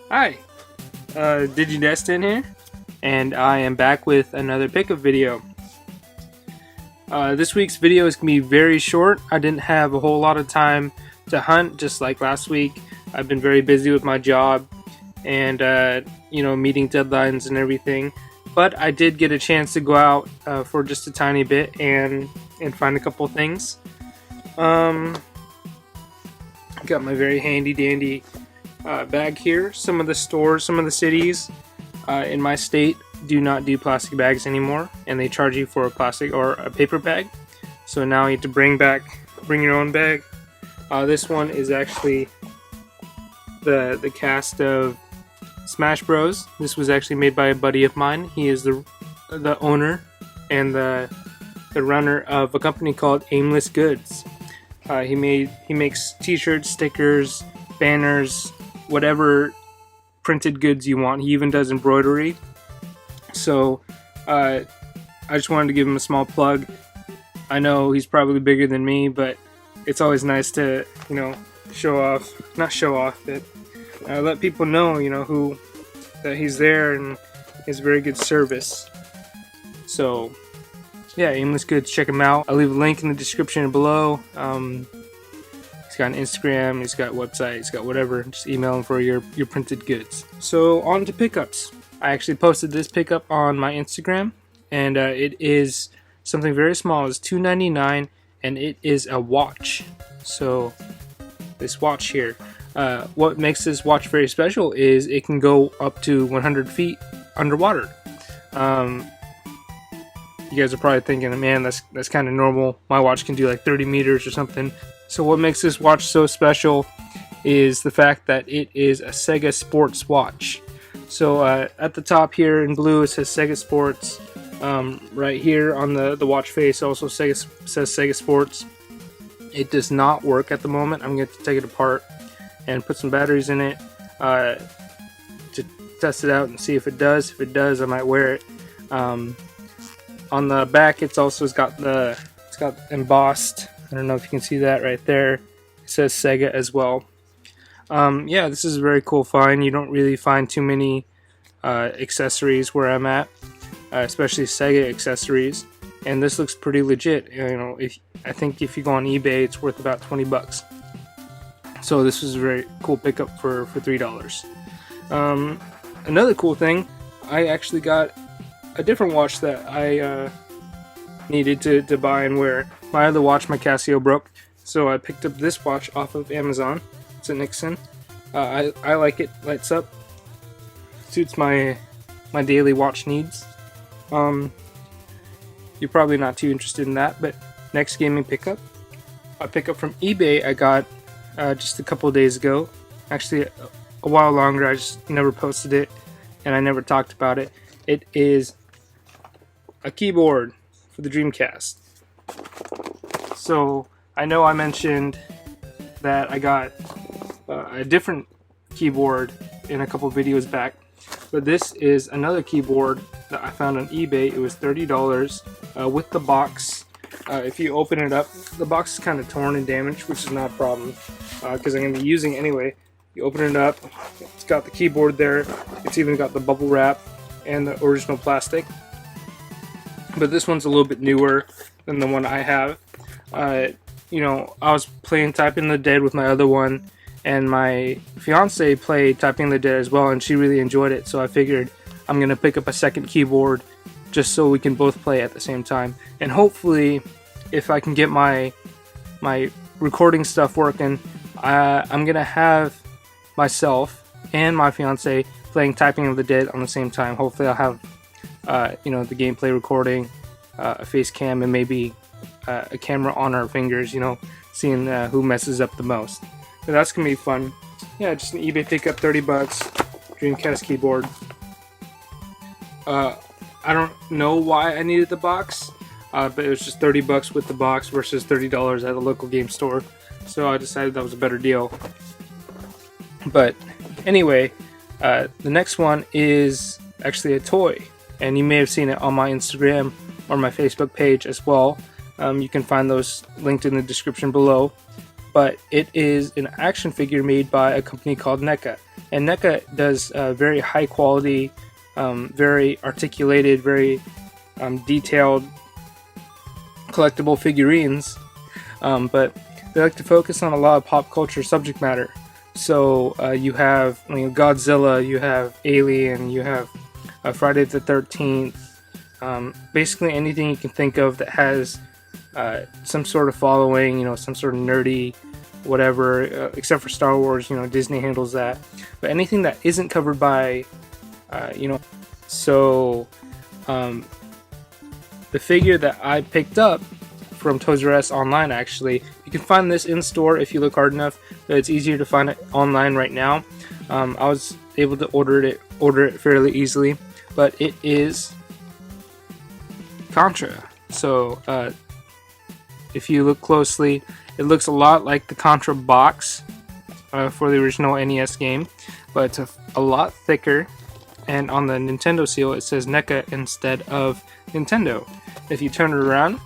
Hi, Digidesdan here, and I am back with another pickup video. This week's video is going to be very short. I didn't have a whole lot of time to hunt, just like last week. I've been very busy with my job and, meeting deadlines and everything. But I did get a chance to go out for just a tiny bit and find a couple things. Got my very handy dandy bag here. Some of the stores, some of the cities in my state do not do plastic bags anymore, and they charge you for a plastic or a paper bag. So now you have to bring your own bag. This one is actually the cast of Smash Bros. This was actually made by a buddy of mine. He is the owner and the runner of a company called Aimless Goods. He makes t-shirts, stickers, banners, whatever printed goods you want. He even does embroidery. So I just wanted to give him a small plug. I know he's probably bigger than me, but it's always nice to, not show off, but let people know, that he's there and is very good service. So yeah, Aimless Goods, check him out. I'll leave a link in the description below. He's got an Instagram, he's got a website, he's got whatever. Just email him for your printed goods. So on to pickups. I actually posted this pickup on my Instagram, and it is something very small. It's $2.99, and it is a watch. So this watch here. What makes this watch very special is it can go up to 100 feet underwater. You guys are probably thinking, man, that's kind of normal. My watch can do like 30 meters or something. So what makes this watch so special is the fact that it is a Sega Sports watch. So at the top here in blue it says Sega Sports. Right here on the watch face also says Sega Sports. It does not work at the moment. I'm going to take it apart and put some batteries in it to test it out and see if it does. If it does, I might wear it. On the back, it's got embossed. I don't know if you can see that right there. It says Sega as well. Yeah, this is a very cool find. You don't really find too many accessories where I'm at, especially Sega accessories. And this looks pretty legit. I think if you go on eBay, it's worth about 20 bucks. So this was a very cool pickup for $3. Another cool thing, I actually got a different watch that I needed to buy and wear. My other watch, my Casio, broke, so I picked up this watch off of Amazon. It's a Nixon. I like it. Lights up. Suits my daily watch needs. You're probably not too interested in that, but next gaming pickup. A pickup from eBay I got just a couple days ago. Actually, a while longer. I just never posted it, and I never talked about it. It is a keyboard for the Dreamcast. So I know I mentioned that I got a different keyboard in a couple videos back, but this is another keyboard that I found on eBay. It was $30 with the box. If you open it up, the box is kind of torn and damaged, which is not a problem because I'm going to be using it anyway. You open it up, it's got the keyboard there, it's even got the bubble wrap and the original plastic. But this one's a little bit newer than the one I have. I was playing Typing the Dead with my other one, and my fiance played Typing the Dead as well, and she really enjoyed it. So I figured I'm gonna pick up a second keyboard just so we can both play at the same time. And hopefully, if I can get my recording stuff working, I'm gonna have myself and my fiance playing Typing of the Dead on the same time. Hopefully, I'll have the gameplay recording, a face cam, and maybe a camera on our fingers, seeing who messes up the most. So that's gonna be fun. Yeah, just an eBay pickup, 30 bucks, Dreamcast keyboard. I don't know why I needed the box, but it was just 30 bucks with the box versus $30 at a local game store. So I decided that was a better deal. But anyway, the next one is actually a toy, and you may have seen it on my Instagram or my Facebook page as well. You can find those linked in the description below. but it is an action figure made by a company called NECA. And NECA does very high quality, very articulated, very detailed collectible figurines, but they like to focus on a lot of pop culture subject matter. So you have Godzilla, you have Alien, you have Friday the 13th, basically anything you can think of that has some sort of following, some sort of nerdy whatever, except for Star Wars, Disney handles that. But anything that isn't covered by, so the figure that I picked up from Toys R Us online, actually, you can find this in store if you look hard enough, but it's easier to find it online right now. I was able to order it fairly easily, but it is Contra. So if you look closely, it looks a lot like the Contra box for the original NES game, but it's a lot thicker, and on the Nintendo seal it says NECA instead of Nintendo. If you turn it around,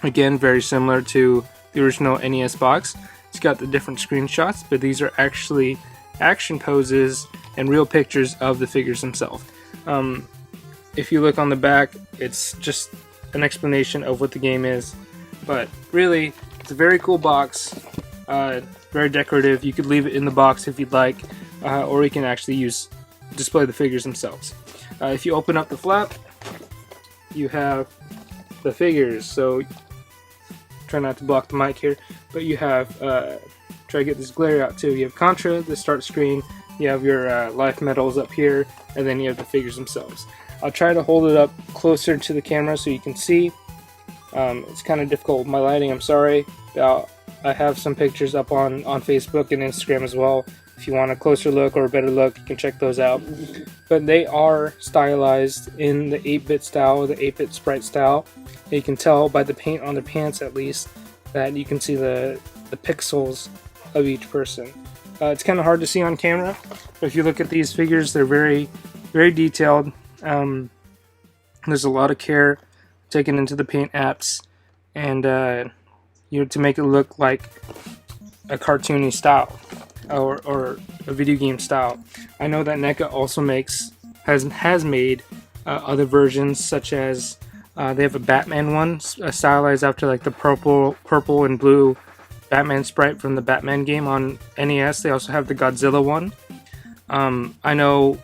again, very similar to the original NES box. It's got the different screenshots, but these are actually action poses and real pictures of the figures themselves. If you look on the back, it's just an explanation of what the game is. But really, it's a very cool box, very decorative. You could leave it in the box if you'd like, or you can actually display the figures themselves. If you open up the flap, you have the figures. So try not to block the mic here, but you have try to get this glare out too. You have Contra, the start screen. You have your life medals up here, and then you have the figures themselves. I'll try to hold it up closer to the camera so you can see. It's kind of difficult with my lighting, I'm sorry. I have some pictures up on Facebook and Instagram as well. If you want a closer look or a better look, you can check those out. But they are stylized in the 8-bit style, the 8-bit sprite style. You can tell by the paint on the pants, at least, that you can see the pixels of each person. It's kind of hard to see on camera, but if you look at these figures, they're very, very detailed. There's a lot of care taken into the paint apps, and to make it look like a cartoony style or a video game style. I know that NECA also has made other versions, such as they have a Batman one stylized after like the purple and blue Batman sprite from the Batman game on NES. They also have the Godzilla one. I know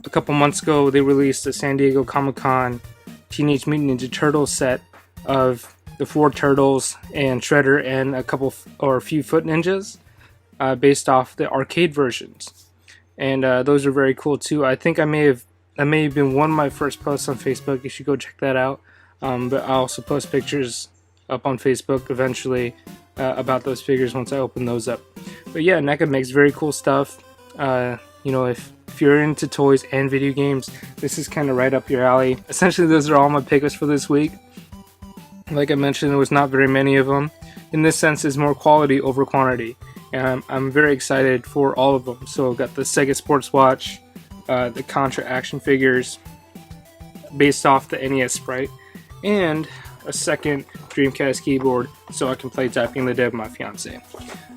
a couple months ago they released a San Diego Comic-Con Teenage Mutant Ninja Turtles set of the 4 turtles and Shredder and a few Foot Ninjas, based off the arcade versions, and those are very cool too. I think that may have been one of my first posts on Facebook. You should go check that out. But I also post pictures up on Facebook eventually about those figures once I open those up. But yeah, NECA makes very cool stuff. If you're into toys and video games, this is kind of right up your alley. Essentially, those are all my pickups for this week. Like I mentioned, there was not very many of them. In this sense, it's more quality over quantity, and I'm very excited for all of them. So I've got the Sega Sports Watch, the Contra action figures based off the NES sprite, and a second Dreamcast keyboard so I can play Typing the Dead with my fiance.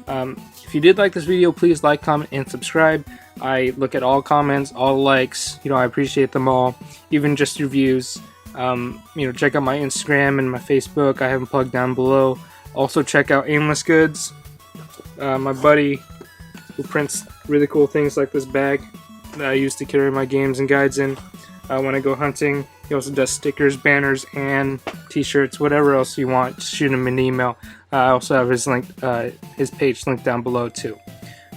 If you did like this video, please like, comment, and subscribe. I look at all comments, all likes. I appreciate them all, even just your views. Check out my Instagram and my Facebook. I have them plugged down below. Also check out Aimless Goods, my buddy who prints really cool things like this bag that I use to carry my games and guides in when I go hunting. He also does stickers, banners, and t-shirts, whatever else you want. Just shoot him an email. I also have his page linked down below too.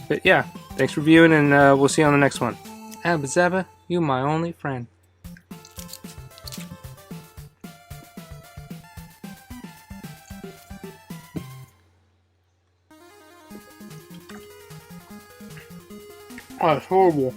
But yeah, thanks for viewing, and we'll see you on the next one. Abba Zaba, you my only friend. Oh, it's horrible.